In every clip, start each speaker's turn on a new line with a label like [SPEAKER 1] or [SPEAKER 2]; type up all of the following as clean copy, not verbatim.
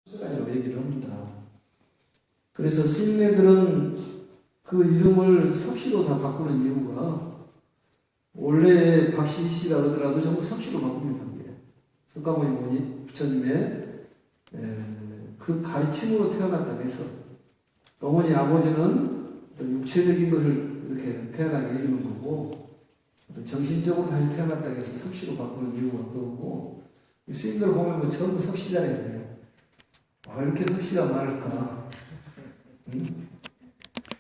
[SPEAKER 1] 아니라고 얘기를 합니다. 그래서 스님네들은 그 이름을 석씨로 다 바꾸는 이유가 원래 박씨 씨라 그러더라도 전부 석씨로 바꿉니다. 석가모니 부처님의 그 가르침으로 태어났다고 해서 어머니 아버지는 어떤 육체적인 것을 이렇게 태어나게 해주는 거고 어떤 정신적으로 다시 태어났다고 해서 석씨로 바꾸는 이유가 그거고 스님들 보면 뭐 전부 석씨잖아요. 아, 이렇게 석씨가 많을까?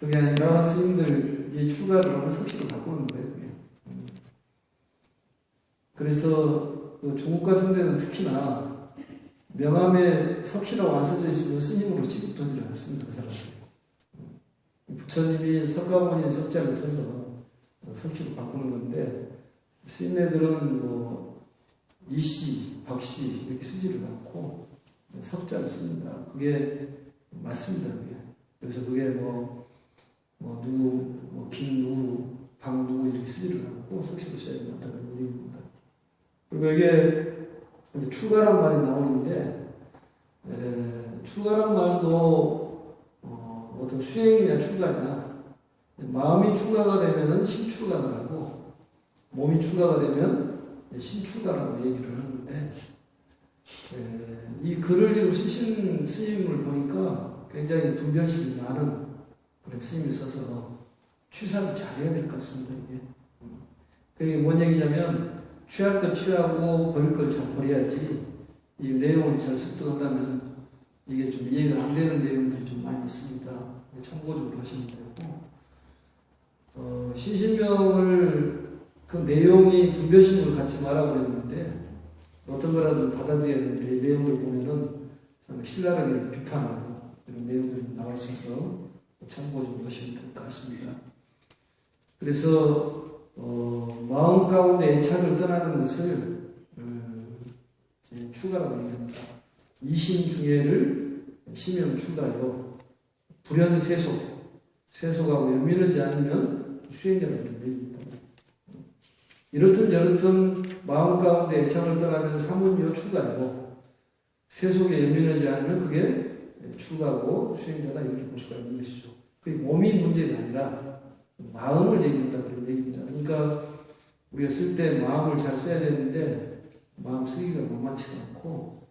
[SPEAKER 1] 그게 아니라 스님들이 추가를 하면 석씨로 바꾸는 거예요. 그래서 그 중국 같은 데는 특히나 명함에 석씨라고 안 써져 있으면 스님으로 취급하지 않습니다. 그 사람들. 부처님이 석가모니 석자를 써서 석씨로 바꾸는 건데 스님네들은 뭐 이씨, 박씨 이렇게 쓰지를 않고 석자를 씁니다. 그게 맞습니다. 그게. 그래서 그게 누구, 김누구, 박누구 이렇게 쓰지를 않고 석씨로 써야 된다는 얘기입니다. 그리고 이게 추가란 말이 나오는데 추가란 말도 어떤 수행이냐 추가냐 마음이 추가가 되면은 신추가가 하고 몸이 추가가 되면 신추가라고 얘기를 하는데 이 글을 지금 쓰신 스님을 보니까 굉장히 분별심이 많은 그런 스님이 써서 취사를 잘해야 될 것 같습니다. 그게 뭔 얘기냐면 취할 것 취하고 버릴 걸 잘 버려야지 이 내용을 잘 습득한다면 이게 좀 이해가 안 되는 내용들이 좀 많이 있습니다. 참고적으로 하시면 되고 신신명을 그 내용이 분별심을 갖지 말라고 그랬는데 어떤 거라도 받아들여야 되는데 이 내용을 보면은 참 신랄하게 비판하고 이런 내용들이 나와 있어서 참고적으로 하시면 될 것 같습니다. 그래서 마음 가운데 애착을 떠나는 것을 추가라고 얘기합니다. 이심중해를 심형 추가요. 불연세속, 세속하고 연민하지 않으면 수행자라는 얘기입니다. 이렇든 저렇든 마음 가운데 애착을 떠나면 사문요 추가요. 세속에 연민하지 않으면 그게 추가고 수행자다 이렇게 볼 수가 있는 것이죠. 그게 몸이 문제가 아니라 마음을 얘기한다 그런 얘기입니다. 그러니까 우리가 쓸 때 마음을 잘 써야 되는데 마음 쓰기가 만만치가 않고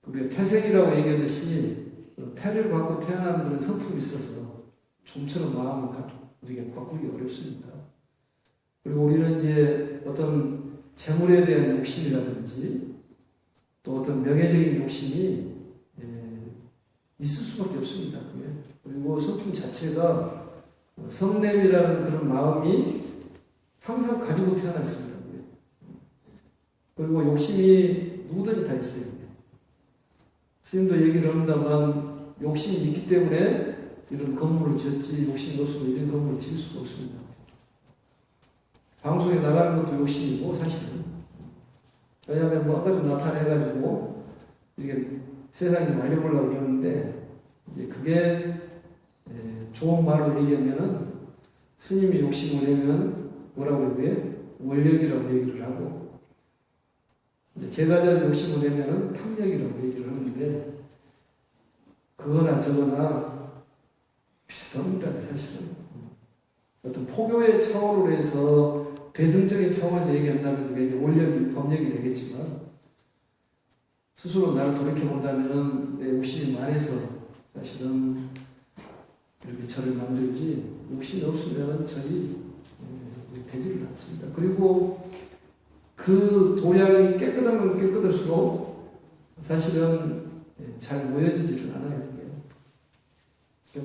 [SPEAKER 1] 우리가 태생이라고 얘기하듯이 태를 받고 태어난 그런 성품이 있어서 좀처럼 마음을 우리가 바꾸기 어렵습니다. 그리고 우리는 이제 어떤 재물에 대한 욕심이라든지 또 어떤 명예적인 욕심이 있을 수밖에 없습니다. 그리고 성품 자체가 성냄이라는 그런 마음이 항상 가지고 태어났습니다. 그리고 욕심이 누구든지 다 있어요. 스님도 얘기를 합니다만 욕심이 있기 때문에 이런 건물을 지었지 욕심이 없으면 이런 건물을 지을 수가 없습니다. 방송에 나가는 것도 욕심이고 사실은 왜냐하면 뭔가 좀 나타내가지고 이렇게 세상에 알려보려고 그러는데 이제 그게 좋은 말로 얘기하면은 스님이 욕심을 내면 뭐라고 얘기해? 원력이라고 얘기를 하고 제가자 욕심을 내면은 탐력이라고 얘기를 하는데 그거나 저거나 비슷합니다. 사실은 어떤 포교의 차원으로 해서 대승적인 차원에서 얘기한다면 그게 원력이 법력이 되겠지만 스스로 나를 돌이켜본다면은 내 욕심이 많아서 사실은 이렇게 절을 만들지 욕심이 없으면 절이 되지를 않습니다. 그리고 그 도량이 깨끗하면 깨끗할수록 사실은 잘 모여지지를 않아요.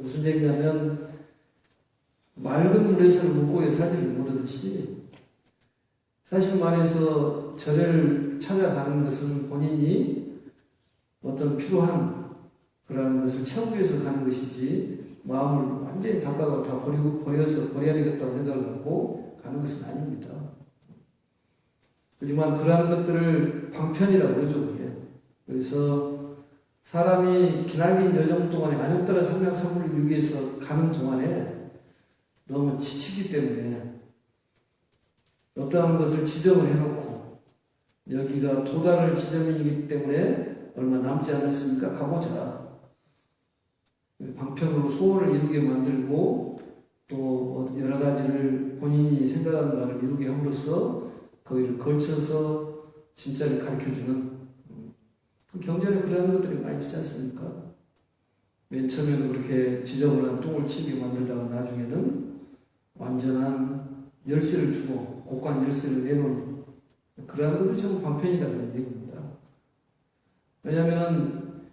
[SPEAKER 1] 무슨 얘기냐면 맑은 물에서 물고기에 살지를 못하듯이 사실 말해서 절을 찾아가는 것은 본인이 어떤 필요한 그러한 것을 채우기 위해서 가는 것이지 마음을 완전히 닦아가 다 버려서 버려야 되겠다고 생각하고 가는 것은 아닙니다. 하지만 그러한 것들을 방편이라고 그러죠. 그게. 그래서 사람이 기나긴 여정 동안에 안욕따라 성명선물을 이루기 위해서 가는 동안에 너무 지치기 때문에 어떠한 것을 지정을 해놓고 여기가 도달을 지점이기 때문에 얼마 남지 않았으니까 가보자. 방편으로 소원을 이루게 만들고 또 여러 가지를 본인이 생각하는 바를 이루게 함으로써 거기를 걸쳐서 진짜를 가르쳐주는 경전에 그런 것들이 많이 있지 않습니까? 맨 처음에는 그렇게 지저분한 똥을 치게 만들다가 나중에는 완전한 열쇠를 주고 곡관 열쇠를 내놓는 그러한 것들이 전부 방편이라는 얘기입니다. 왜냐하면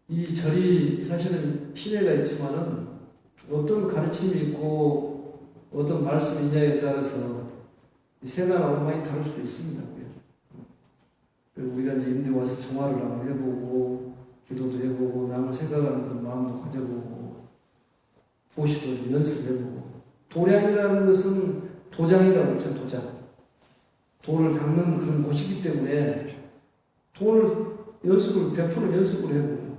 [SPEAKER 1] 이 절이 사실은 신뢰가 있지만은 어떤 가르침이 있고 어떤 말씀이 있냐에 따라서 생각하고 많이 다를 수도 있습니다. 그리고 우리가 이제 임대 와서 정화를 한번 해보고 기도도 해보고 남을 생각하는 그 마음도 가져보고 보시도 좀 연습해보고 도량이라는 것은 도장이라고 했죠. 도장. 돌을 닦는 그런 곳이기 때문에 돌을 베푸는 연습을 해보고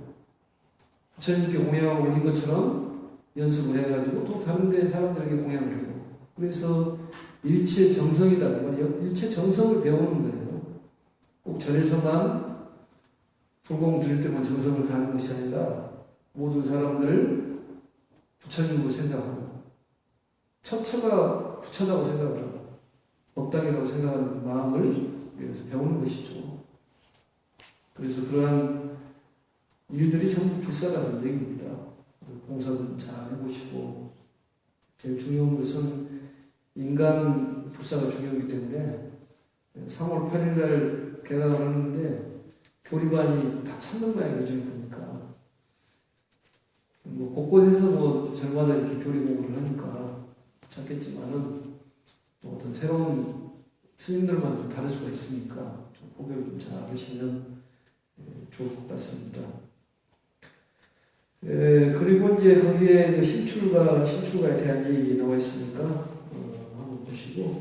[SPEAKER 1] 부처님께 공양을 올린 것처럼 연습을 해가지고 또 다른 데 사람들에게 공양을 하고 그래서 일체 정성이라는 건 일체 정성을 배우는 거예요. 꼭 절에서만 불공 드릴 때만 정성을 다하는 것이 아니라 모든 사람들을 부처님으로 생각하고 처처가 부처라고 생각하고 법당이라고 생각하는 마음을 위해서 배우는 것이죠. 그래서 그러한 일들이 전부 불사라는 얘기입니다. 공사도 잘 해보시고 제일 중요한 것은 인간 불사가 중요하기 때문에 3월 8일날 개강을 하는데 교리반이 다 찾는 모양이죠. 그러니까 뭐 곳곳에서 절마다 이렇게 교리 공부를 하니까 찾겠지만은 또 어떤 새로운 스님들만 좀 다를 수가 있으니까 좀 고개를 좀 잘 하시면 좋을 것 같습니다. 그리고 이제 거기에 신출가에 대한 얘기 나와 있으니까 한번 보시고